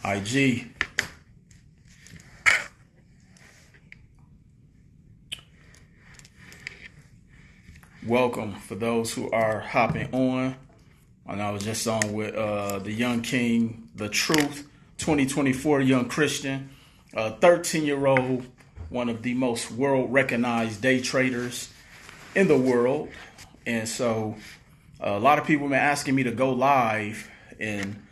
IG. Welcome for those who are hopping on. And I was just on with the Young King, The Truth, 2024 Young Christian, 13-year-old, one of the most world-recognized day traders in the world. And so a lot of people have been asking me to go live, and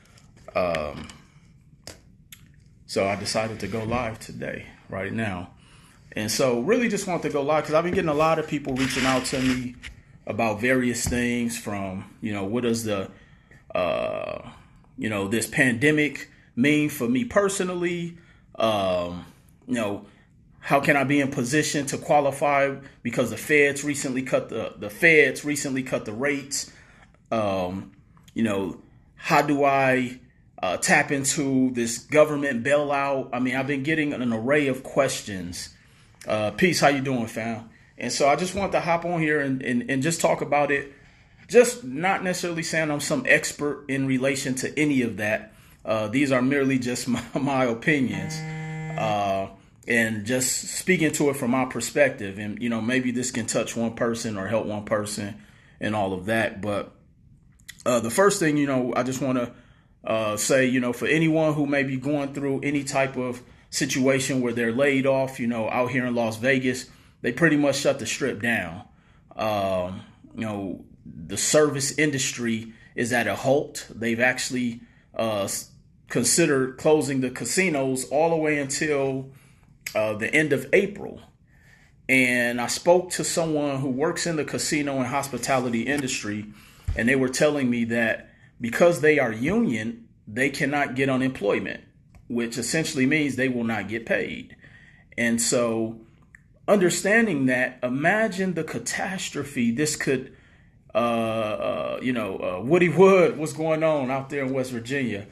so I decided to go live today, right now. And so really just want to go live because I've been getting a lot of people reaching out to me about various things from, what does the, this pandemic mean for me personally? How can I be in position to qualify because the Feds recently cut the rates? How do I tap into this government bailout? I mean, I've been getting an array of questions. Peace, how you doing, fam? And so I just want to hop on here and just talk about it. Just not necessarily saying I'm some expert in relation to any of that. These are merely just my opinions. And just speaking to it from my perspective. And, maybe this can touch one person or help one person and all of that. But the first thing, I just want to say, for anyone who may be going through any type of situation where they're laid off, out here in Las Vegas, they pretty much shut the strip down. The service industry is at a halt. They've actually considered closing the casinos all the way until the end of April. And I spoke to someone who works in the casino and hospitality industry, and they were telling me that because they are union, they cannot get unemployment, which essentially means they will not get paid. And so understanding that, imagine the catastrophe this could, Woody Wood, what's going on out there in West Virginia?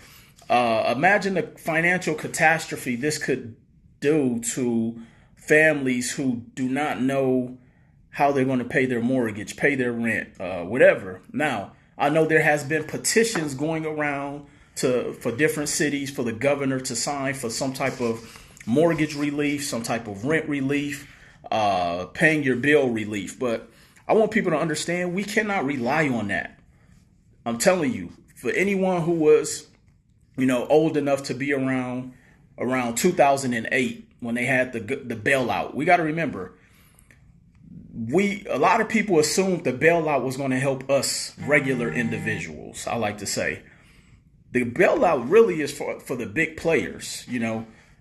Imagine the financial catastrophe this could do to families who do not know how they're going to pay their mortgage, pay their rent, whatever. Now, I know there has been petitions going around for different cities, for the governor to sign for some type of mortgage relief, some type of rent relief, paying your bill relief. But I want people to understand we cannot rely on that. I'm telling you, for anyone who was, old enough to be around 2008 when they had the bailout, we got to remember, a lot of people assumed the bailout was going to help us regular individuals. I like to say the bailout really is for the big players,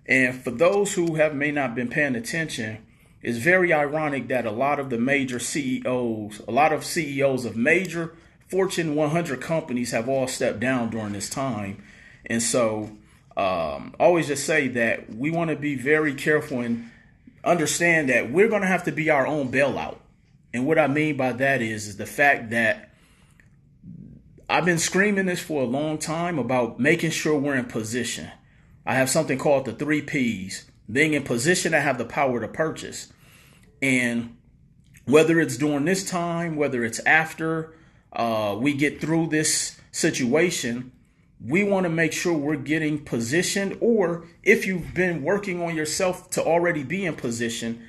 and for those who may not been paying attention, it's very ironic that a lot of the major CEOs, a lot of CEOs of major Fortune 100 companies have all stepped down during this time. And so always just say that we want to be very careful and understand that we're going to have to be our own bailout. And what I mean by that is the fact that I've been screaming this for a long time about making sure we're in position. I have something called the 3 Ps, being in position to have the power to purchase. And whether it's during this time, whether it's after we get through this situation, we want to make sure we're getting positioned, or if you've been working on yourself to already be in position,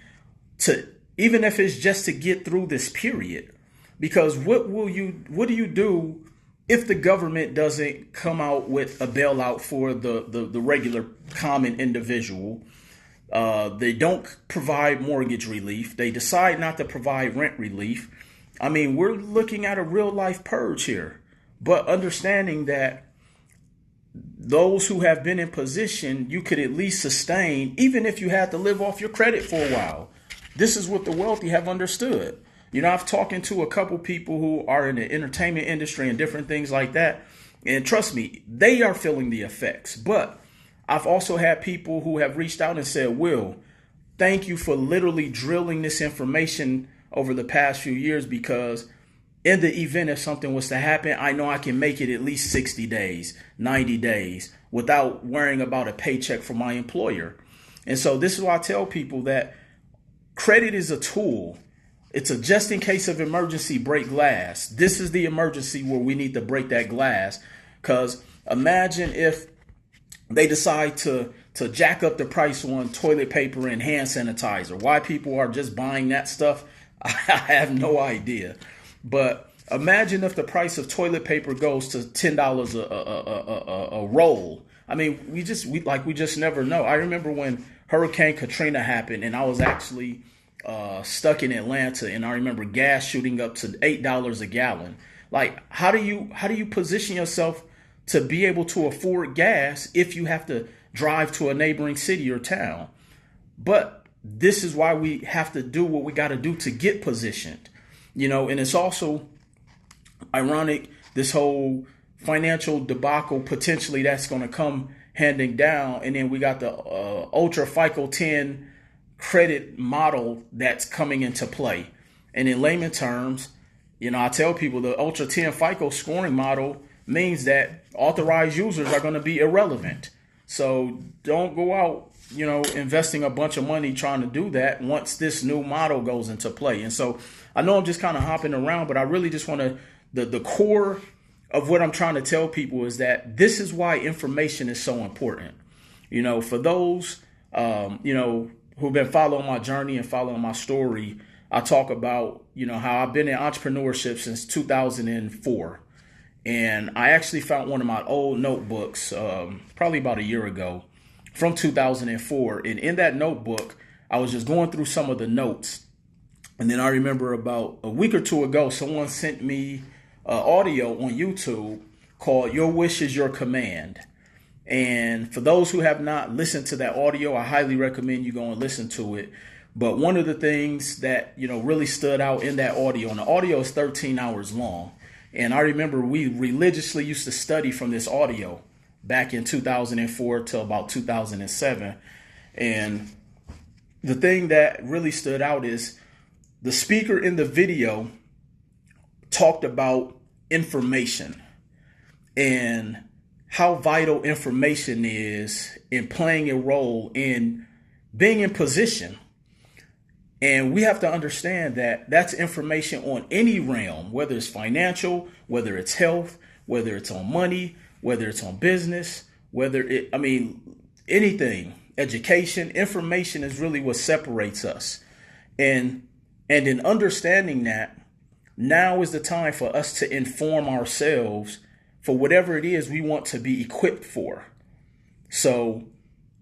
to even if it's just to get through this period. Because what do you do if the government doesn't come out with a bailout for the regular common individual? They don't provide mortgage relief. They decide not to provide rent relief. I mean, we're looking at a real life purge here, but understanding that those who have been in position, you could at least sustain, even if you had to live off your credit for a while. This is what the wealthy have understood. I've talked to a couple people who are in the entertainment industry and different things like that. And trust me, they are feeling the effects. But I've also had people who have reached out and said, Will, thank you for literally drilling this information over the past few years, because in the event if something was to happen, I know I can make it at least 60 days, 90 days without worrying about a paycheck from my employer. And so this is why I tell people that credit is a tool. It's a just in case of emergency, break glass. This is the emergency where we need to break that glass. Because imagine if they decide to jack up the price on toilet paper and hand sanitizer. Why people are just buying that stuff, I have no idea. But imagine if the price of toilet paper goes to $10 a roll. I mean, we just never know. I remember when Hurricane Katrina happened, and I was actually stuck in Atlanta, and I remember gas shooting up to $8 a gallon. Like, how do you position yourself to be able to afford gas if you have to drive to a neighboring city or town? But this is why we have to do what we got to do to get positioned, and it's also ironic, this whole financial debacle potentially that's going to come handing down. And then we got the Ultra FICO 10 credit model that's coming into play. And in layman terms, I tell people the Ultra 10 FICO scoring model means that authorized users are going to be irrelevant. So don't go out, investing a bunch of money trying to do that once this new model goes into play. And so I know I'm just kind of hopping around, but I really just want to, the core of what I'm trying to tell people is that this is why information is so important. For those, who've been following my journey and following my story, I talk about, how I've been in entrepreneurship since 2004. And I actually found one of my old notebooks, probably about a year ago, from 2004. And in that notebook, I was just going through some of the notes. And then I remember about a week or two ago, someone sent me audio on YouTube called "Your Wish is Your Command." And for those who have not listened to that audio, I highly recommend you go and listen to it. But one of the things that, really stood out in that audio, and the audio is 13 hours long. And I remember we religiously used to study from this audio back in 2004 till about 2007. And the thing that really stood out is the speaker in the video talked about information and how vital information is in playing a role in being in position. And we have to understand that that's information on any realm, whether it's financial, whether it's health, whether it's on money, whether it's on business, anything, education. Information is really what separates us. And in understanding that, now is the time for us to inform ourselves for whatever it is we want to be equipped for. So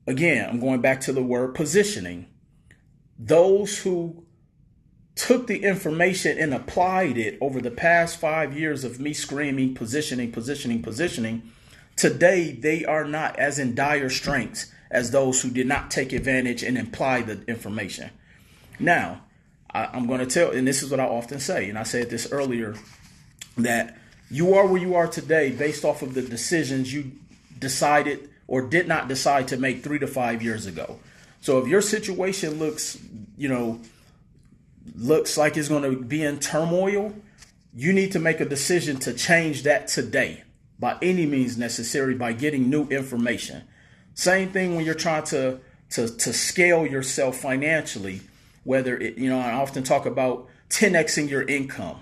again, I'm going back to the word positioning. Those who took the information and applied it over the past 5 years of me screaming, positioning, today they are not as in dire straits as those who did not take advantage and apply the information. Now, I'm going to tell, and this is what I often say, and I said this earlier, that you are where you are today based off of the decisions you decided or did not decide to make 3 to 5 years ago. So if your situation looks like it's going to be in turmoil, you need to make a decision to change that today by any means necessary by getting new information. Same thing when you're trying to scale yourself financially, whether it, I often talk about 10xing your income.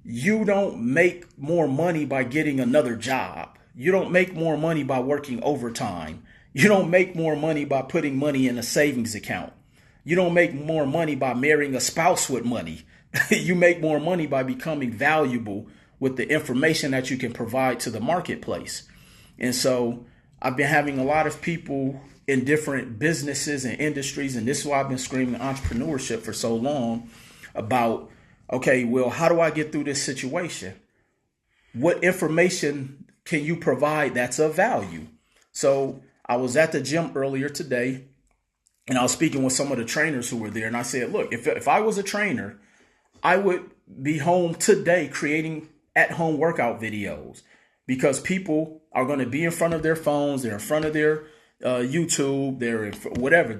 You don't make more money by getting another job. You don't make more money by working overtime. You don't make more money by putting money in a savings account. You don't make more money by marrying a spouse with money. You make more money by becoming valuable with the information that you can provide to the marketplace. And so I've been having a lot of people in different businesses and industries, and this is why I've been screaming entrepreneurship for so long about, okay, well, how do I get through this situation? What information can you provide that's of value? So I was at the gym earlier today, and I was speaking with some of the trainers who were there, and I said, look, if I was a trainer, I would be home today creating at-home workout videos, because people are going to be in front of their phones, they're in front of their YouTube, they're in whatever.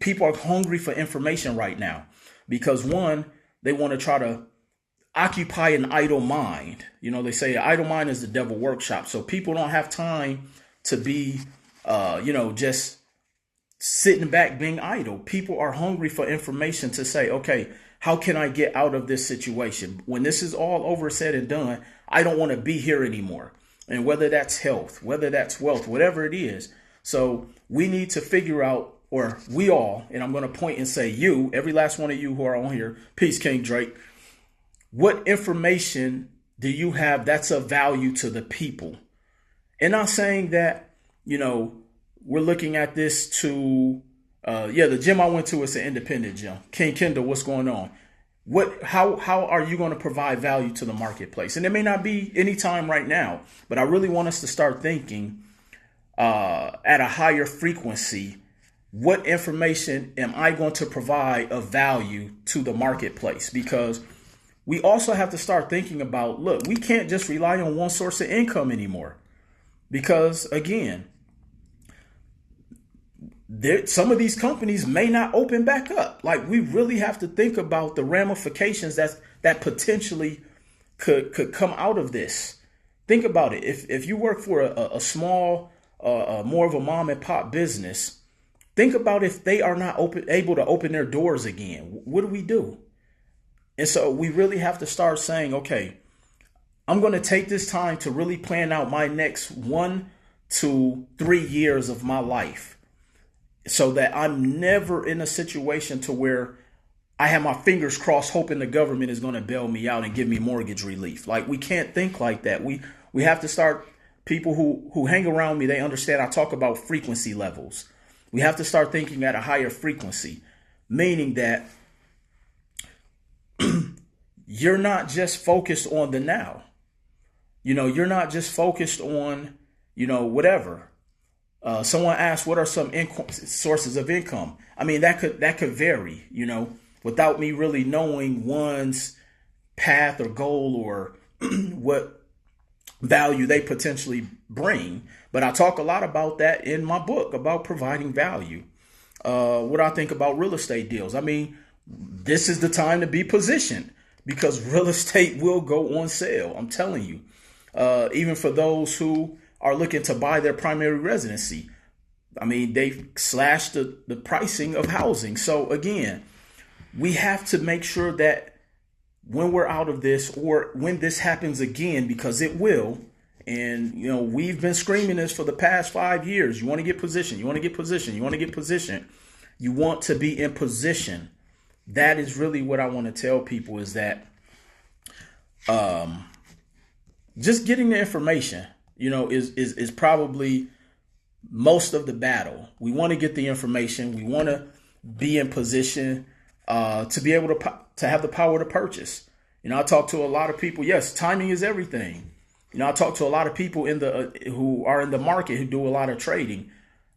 People are hungry for information right now because, one, they want to try to occupy an idle mind. They say an idle mind is the devil workshop. So people don't have time to be, just sitting back being idle. People are hungry for information to say, okay, how can I get out of this situation? When this is all over, said and done, I don't want to be here anymore. And whether that's health, whether that's wealth, whatever it is. So we need to figure out, or we all, and I'm going to point and say you, every last one of you who are on here, peace, King Drake, what information do you have that's of value to the people? And not saying that, we're looking at this to, the gym I went to is an independent gym. King Kendall, what's going on? How are you going to provide value to the marketplace? And it may not be any time right now, but I really want us to start thinking at a higher frequency. What information am I going to provide of value to the marketplace? Because we also have to start thinking about, look, we can't just rely on one source of income anymore. Because again, some of these companies may not open back up. Like, we really have to think about the ramifications that potentially could come out of this. Think about it. If you work for a small, more of a mom and pop business, think about if they are not able to open their doors again. What do we do? And so we really have to start saying, okay, I'm going to take this time to really plan out my next 1 to 3 years of my life, so that I'm never in a situation to where I have my fingers crossed hoping the government is going to bail me out and give me mortgage relief. Like, we can't think like that. We have to start, people who hang around me, they understand I talk about frequency levels. We have to start thinking at a higher frequency, meaning that you're not just focused on the now. You're not just focused on, whatever. Someone asked, what are some sources of income? I mean, that could vary, without me really knowing one's path or goal or what value they potentially bring. But I talk a lot about that in my book, about providing value. What I think about real estate deals. I mean, this is the time to be positioned, because real estate will go on sale. I'm telling you, even for those who are looking to buy their primary residency. I mean, they've slashed the pricing of housing. So again, we have to make sure that when we're out of this, or when this happens again, because it will, and we've been screaming this for the past 5 years. You want to get positioned. You want to get positioned. You want to get positioned. You want to be in position. That is really what I want to tell people, is that just getting the information, is probably most of the battle. We want to get the information. We want to be in position to be able to have the power to purchase. I talk to a lot of people. Yes, timing is everything. I talk to a lot of people who are in the market, who do a lot of trading.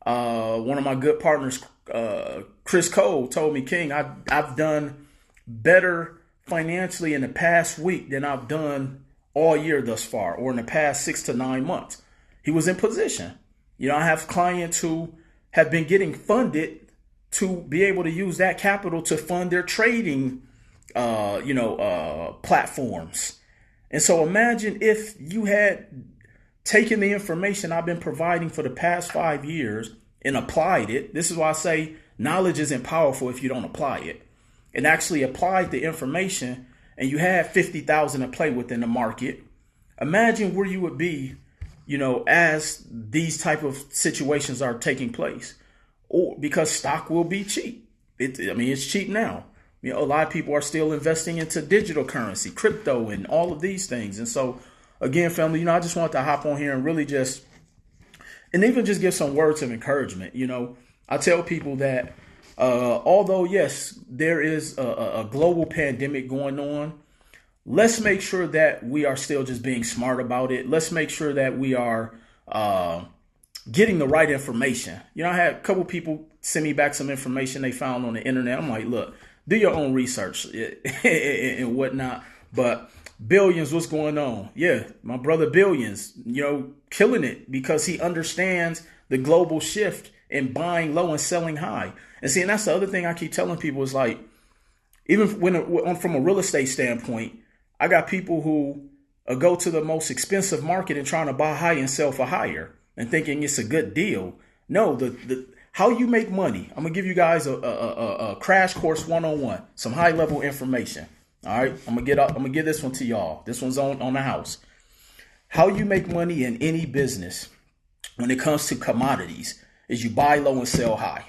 One of my good partners, Chris Cole, told me, King, I've done better financially in the past week than I've done all year thus far, or in the past 6 to 9 months. He was in position. I have clients who have been getting funded to be able to use that capital to fund their trading, platforms. And so imagine if you had taken the information I've been providing for the past 5 years and applied it. This is why I say knowledge isn't powerful if you don't apply it, and actually applied the information, and you had 50,000 to play with in the market. Imagine where you would be, as these type of situations are taking place, or because stock will be cheap. It's cheap now. A lot of people are still investing into digital currency, crypto, and all of these things. And so, again, family, I just wanted to hop on here and really just give some words of encouragement. I tell people that although, yes, there is a global pandemic going on, let's make sure that we are still just being smart about it. Let's make sure that we are getting the right information. I had a couple people send me back some information they found on the internet. I'm like, look, do your own research and whatnot. But Billions, what's going on? Yeah, my brother Billions, killing it, because he understands the global shift in buying low and selling high. And see, and that's the other thing I keep telling people is, like, even from a real estate standpoint, I got people who go to the most expensive market and trying to buy high and sell for higher and thinking it's a good deal. No, the how you make money. I'm gonna give you guys a crash course 101, some high level information. All right, I'm gonna give this one to y'all. This one's on the house. How you make money in any business when it comes to commodities is you buy low and sell high.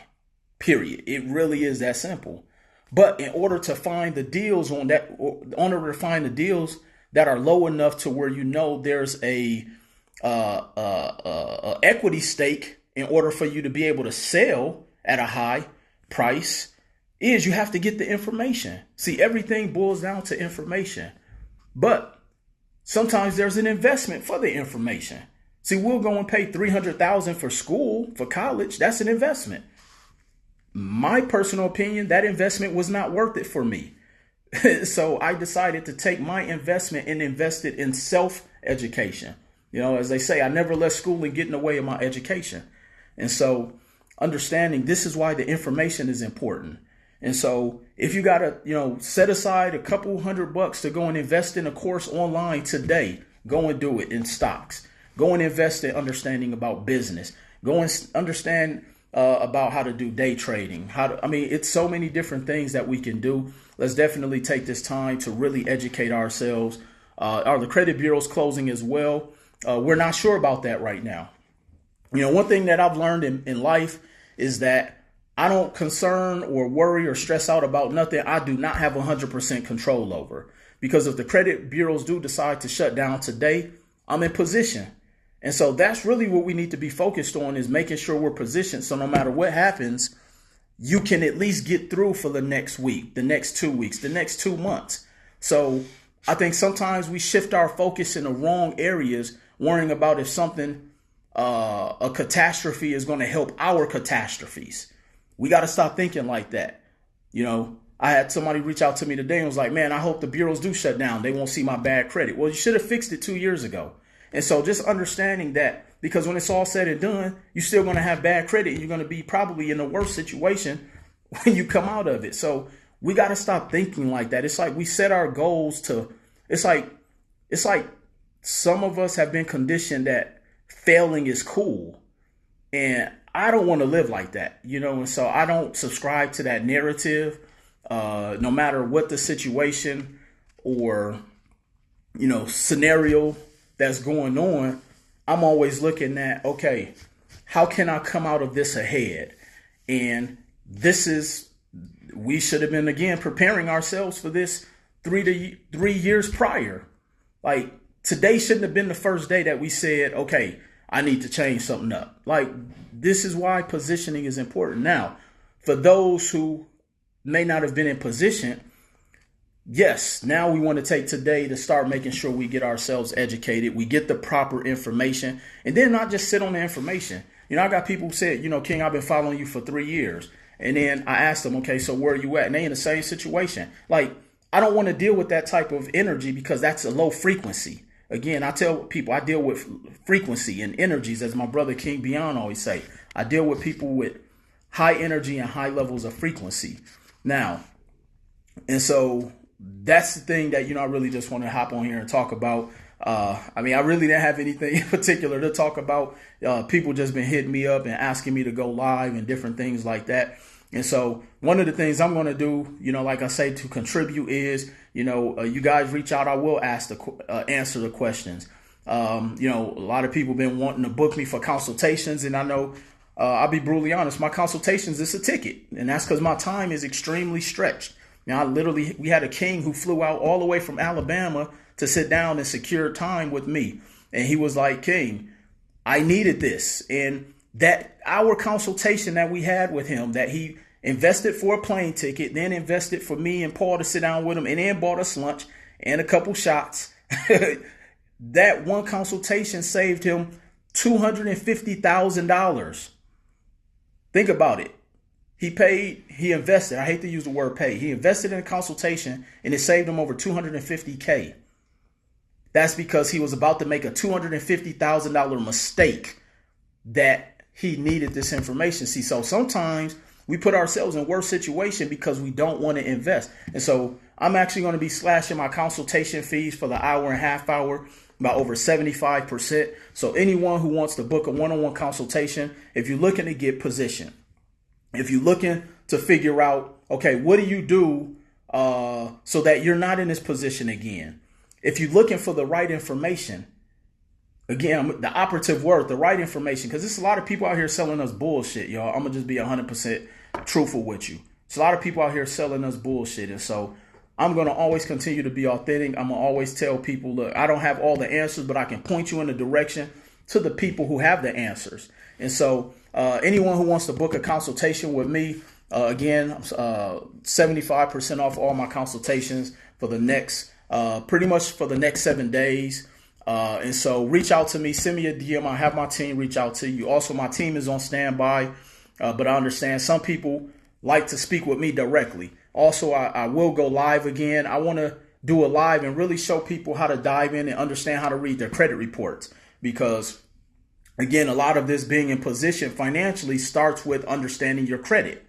Period. It really is that simple. But in order to find the deals in order to find the deals that are low enough to where there's a equity stake in order for you to be able to sell at a high price, is you have to get the information. See, everything boils down to information. But sometimes there's an investment for the information. See, we'll go and pay $300,000 for school, for college. That's an investment. My personal opinion, that investment was not worth it for me. So I decided to take my investment and invest it in self-education. As they say, I never let schooling get in the way of my education. And so understanding this is why the information is important. And so if you got to, set aside a couple $100 to go and invest in a course online today, go and do it in stocks. Go and invest in understanding about business. Go and understand about how to do day trading. It's so many different things that we can do. Let's definitely take this time to really educate ourselves. Are the credit bureaus closing as well? We're not sure about that right now. One thing that I've learned in life is that I don't concern or worry or stress out about nothing I do not have 100% control over. Because if the credit bureaus do decide to shut down today, I'm in position. And so that's really what we need to be focused on, is making sure we're positioned. So no matter what happens, you can at least get through for the next week, the next 2 weeks, the next 2 months. So I think sometimes we shift our focus in the wrong areas, worrying about if something, a catastrophe is going to help our catastrophes. We got to stop thinking like that. I had somebody reach out to me today and was like, man, I hope the bureaus do shut down. They won't see my bad credit. Well, you should have fixed it 2 years ago. And so just understanding that, because when it's all said and done, you're still going to have bad credit and you're going to be probably in a worse situation when you come out of it. So we got to stop thinking like that. It's like we set our goals to, it's like some of us have been conditioned that failing is cool. And I don't want to live like that, and so I don't subscribe to that narrative, no matter what the situation or, scenario that's going on. I'm always looking at, okay, how can I come out of this ahead? And we should have been, again, preparing ourselves for this 3 years prior. Like, today shouldn't have been the first day that we said, okay, I need to change something up. Like, this is why positioning is important. Now, for those who may not have been in position, yes, now we want to take today to start making sure we get ourselves educated, we get the proper information, and then not just sit on the information. I got people who said, King, I've been following you for 3 years. And then I asked them, okay, so where are you at? And they in the same situation. Like, I don't want to deal with that type of energy because that's a low frequency. Again, I tell people I deal with frequency and energies, as my brother King Beyond always say. I deal with people with high energy and high levels of frequency. Now, and so that's the thing that, I really just want to hop on here and talk about. I really didn't have anything in particular to talk about. People just been hitting me up and asking me to go live and different things like that. And so one of the things I'm going to do, like I say, to contribute is, you guys reach out. I will answer the questions. A lot of people been wanting to book me for consultations. And I know, I'll be brutally honest, my consultations is a ticket. And that's because my time is extremely stretched. We had a king who flew out all the way from Alabama to sit down and secure time with me. And he was like, King, I needed this. And that our consultation that we had with him, that he invested for a plane ticket, then invested for me and Paul to sit down with him, and then bought us lunch and a couple shots. That one consultation saved him $250,000. Think about it. He invested, I hate to use the word pay. He invested in a consultation and it saved him over $250K. That's because he was about to make a $250,000 mistake that he needed this information. See, so sometimes we put ourselves in worse situation because we don't want to invest. And so I'm actually going to be slashing my consultation fees for the hour and a half hour by over 75%. So anyone who wants to book a one-on-one consultation, if you're looking to get positioned, if you're looking to figure out, okay, what do you do so that you're not in this position again? If you're looking for the right information, again, the operative word, the right information, because there's a lot of people out here selling us bullshit, y'all. I'm going to just be 100% truthful with you. There's a lot of people out here selling us bullshit. And so I'm going to always continue to be authentic. I'm going to always tell people, look, I don't have all the answers, but I can point you in the direction to the people who have the answers. And so anyone who wants to book a consultation with me, again, 75% off all my consultations for the next, pretty much for the next 7 days. And so reach out to me, send me a DM. I have my team reach out to you. Also, my team is on standby, but I understand some people like to speak with me directly. Also, I will go live again. I want to do a live and really show people how to dive in and understand how to read their credit reports, because again, a lot of this being in position financially starts with understanding your credit.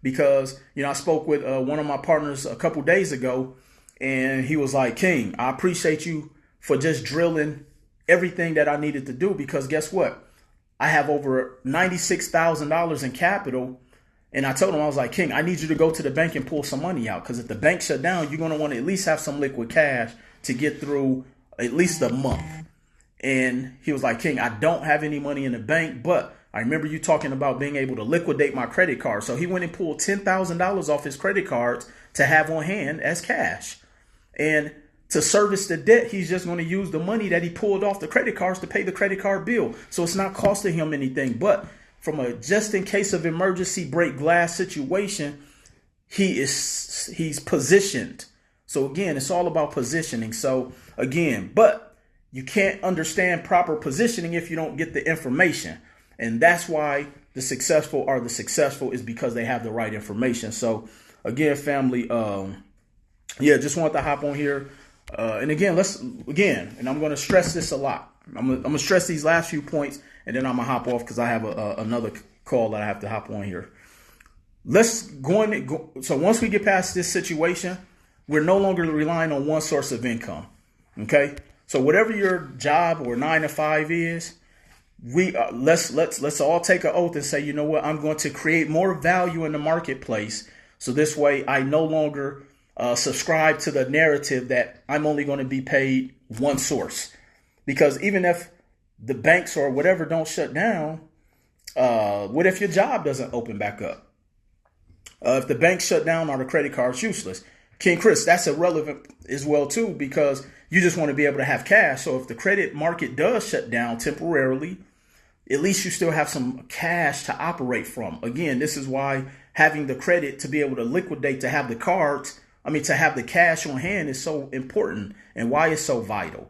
Because, I spoke with one of my partners a couple days ago, and he was like, King, I appreciate you for just drilling everything that I needed to do, because guess what? I have over $96,000 in capital. And I told him, I was like, King, I need you to go to the bank and pull some money out, because if the bank shut down, you're going to want to at least have some liquid cash to get through at least a month. And he was like, King, I don't have any money in the bank, but I remember you talking about being able to liquidate my credit card. So he went and pulled $10,000 off his credit cards to have on hand as cash. And to service the debt, he's just going to use the money that he pulled off the credit cards to pay the credit card bill. So it's not costing him anything. But from a just in case of emergency break glass situation, he's positioned. So again, it's all about positioning. So again, but you can't understand proper positioning if you don't get the information. And that's why the successful are the successful, is because they have the right information. So again, family, just wanted to hop on here. And again, and I'm going to stress this a lot. I'm going to stress these last few points, and then I'm going to hop off because I have another call that I have to hop on here. So once we get past this situation, we're no longer relying on one source of income. Okay. So whatever your job or 9 to 5 is, let's all take an oath and say, you know what, I'm going to create more value in the marketplace. So this way I no longer subscribe to the narrative that I'm only going to be paid one source. Because even if the banks or whatever don't shut down, what if your job doesn't open back up? If the banks shut down, are the credit cards useless? King Chris, that's irrelevant as well too, because you just want to be able to have cash. So if the credit market does shut down temporarily, at least you still have some cash to operate from. Again, this is why having the credit to be able to liquidate, to have the cards, to have the cash on hand is so important, and why it's so vital.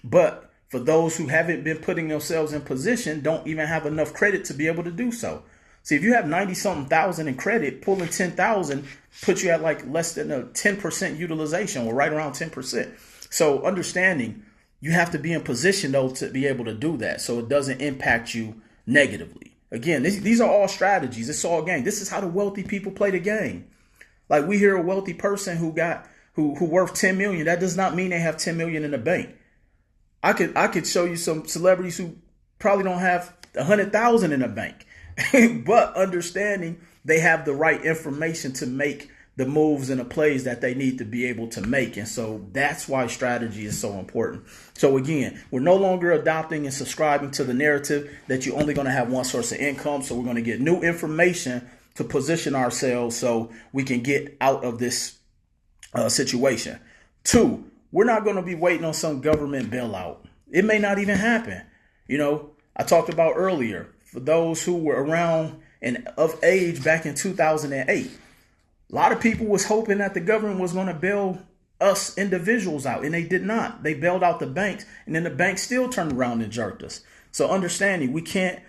But for those who haven't been putting themselves in position, don't even have enough credit to be able to do so. See, if you have 90-something thousand in credit, pulling 10,000 puts you at like less than a 10% utilization, or right around 10%. So understanding, you have to be in position though to be able to do that, so it doesn't impact you negatively. Again, these are all strategies. It's all game. This is how the wealthy people play the game. Like, we hear a wealthy person who worth 10 million. That does not mean they have 10 million in the bank. I could show you some celebrities who probably don't have 100,000 in the bank, but understanding they have the right information to make the moves and the plays that they need to be able to make. And so that's why strategy is so important. So again, we're no longer adopting and subscribing to the narrative that you're only going to have one source of income. So we're going to get new information to position ourselves so we can get out of this situation. 2, we're not going to be waiting on some government bailout. It may not even happen. I talked about earlier, for those who were around and of age back in 2008, a lot of people was hoping that the government was going to bail us individuals out, and they did not. They bailed out the banks, and then the banks still turned around and jerked us. So understanding, we can't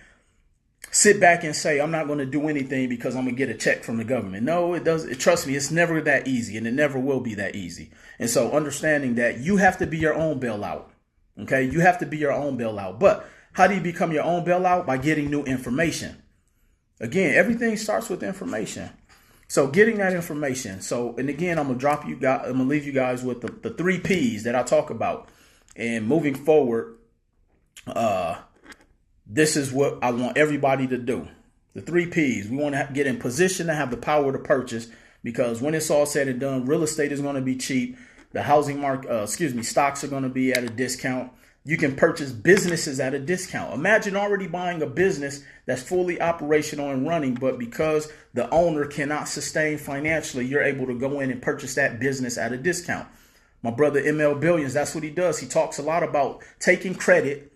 sit back and say, I'm not going to do anything because I'm going to get a check from the government. No, it doesn't. Trust me, it's never that easy, and it never will be that easy. And so understanding that you have to be your own bailout. Okay, you have to be your own bailout. But how do you become your own bailout? By getting new information. Again, everything starts with information. So getting that information. So, and again, I'm gonna leave you guys with the 3 P's that I talk about. And moving forward, this is what I want everybody to do. The 3 P's. We want to get in position to have the power to purchase, because when it's all said and done, real estate is going to be cheap. The housing market, stocks are going to be at a discount. you can purchase businesses at a discount. Imagine already buying a business that's fully operational and running, but because the owner cannot sustain financially, you're able to go in and purchase that business at a discount. My brother ML Billions, that's what he does. He talks a lot about taking credit,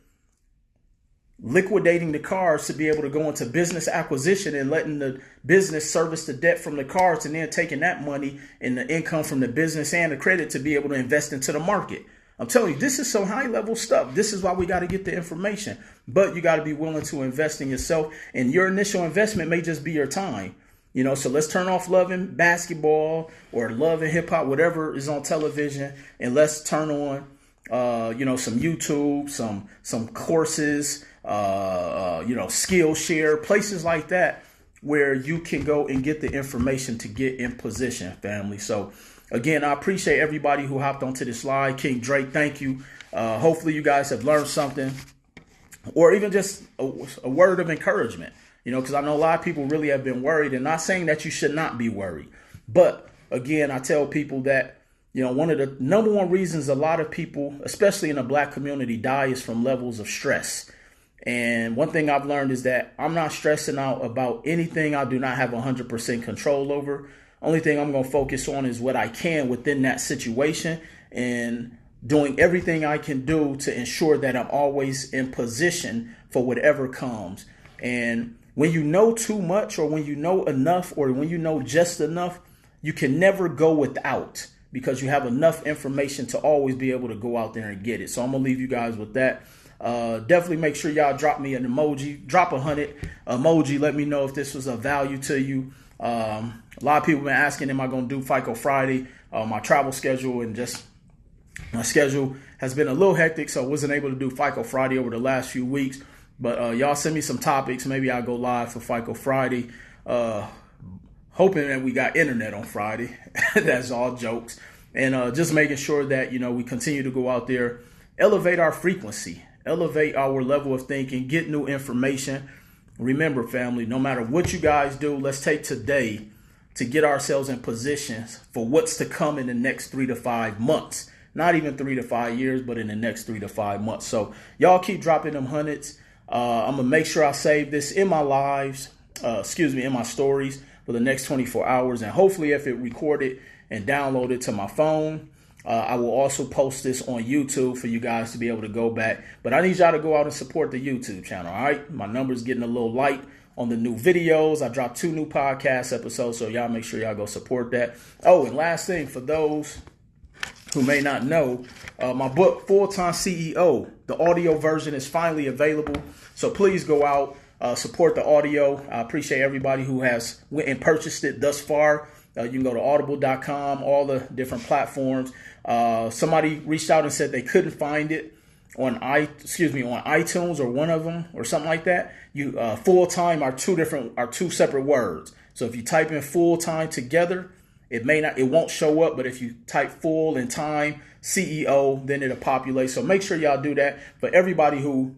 liquidating the cars to be able to go into business acquisition and letting the business service the debt from the cars, and then taking that money and the income from the business and the credit to be able to invest into the market. I'm telling you, this is some high level stuff. This is why we got to get the information, but you got to be willing to invest in yourself, and your initial investment may just be your time. So let's turn off loving basketball or loving hip hop, whatever is on television, and let's turn on, some YouTube, some courses, Skillshare, places like that where you can go and get the information to get in position, family. So again, I appreciate everybody who hopped onto this live. King Drake, thank you. Hopefully you guys have learned something, or even just a word of encouragement, because I know a lot of people really have been worried, and not saying that you should not be worried. But again, I tell people that, one of the number one reasons a lot of people, especially in the Black community, die is from levels of stress. And one thing I've learned is that I'm not stressing out about anything I do not have 100% control over. Only thing I'm going to focus on is what I can within that situation, and doing everything I can do to ensure that I'm always in position for whatever comes. And when you know too much, or when you know enough, or when you know just enough, you can never go without, because you have enough information to always be able to go out there and get it. So I'm going to leave you guys with that. Definitely make sure y'all drop me an emoji, drop 100 emoji. Let me know if this was of value to you. A lot of people have been asking, am I going to do FICO Friday? My travel schedule and just my schedule has been a little hectic, so I wasn't able to do FICO Friday over the last few weeks. But y'all send me some topics. Maybe I'll go live for FICO Friday. Hoping that we got internet on Friday. That's all jokes. And just making sure that, we continue to go out there, elevate our frequency, elevate our level of thinking, get new information. Remember, family, no matter what you guys do, let's take today to get ourselves in positions for what's to come in the next 3 to 5 months. Not even 3 to 5 years, but in the next 3 to 5 months. So y'all keep dropping them hundreds. I'm going to make sure I save this in my lives, in my stories for the next 24 hours. And hopefully if it recorded and downloaded to my phone, I will also post this on YouTube for you guys to be able to go back. But I need y'all to go out and support the YouTube channel, all right? My number's getting a little light on the new videos. I dropped 2 new podcast episodes, so y'all make sure y'all go support that. Oh, and last thing, for those who may not know, my book, Full-Time CEO, the audio version is finally available. So please go out, support the audio. I appreciate everybody who has went and purchased it thus far. You can go to audible.com, all the different platforms. Somebody reached out and said they couldn't find it on iTunes or one of them or something like that. Full time are two separate words. So if you type in full time together, it won't show up. But if you type full and time CEO, then it'll populate. So make sure y'all do that. For everybody who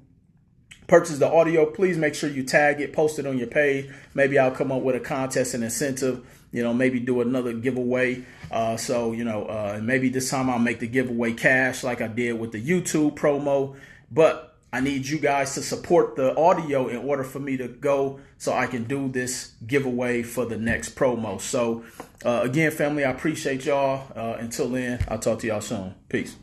purchased the audio, please make sure you tag it, post it on your page. Maybe I'll come up with a contest and incentive. Maybe do another giveaway. And maybe this time I'll make the giveaway cash like I did with the YouTube promo. But I need you guys to support the audio in order for me to go so I can do this giveaway for the next promo. So again, family, I appreciate y'all. Until then, I'll talk to y'all soon. Peace.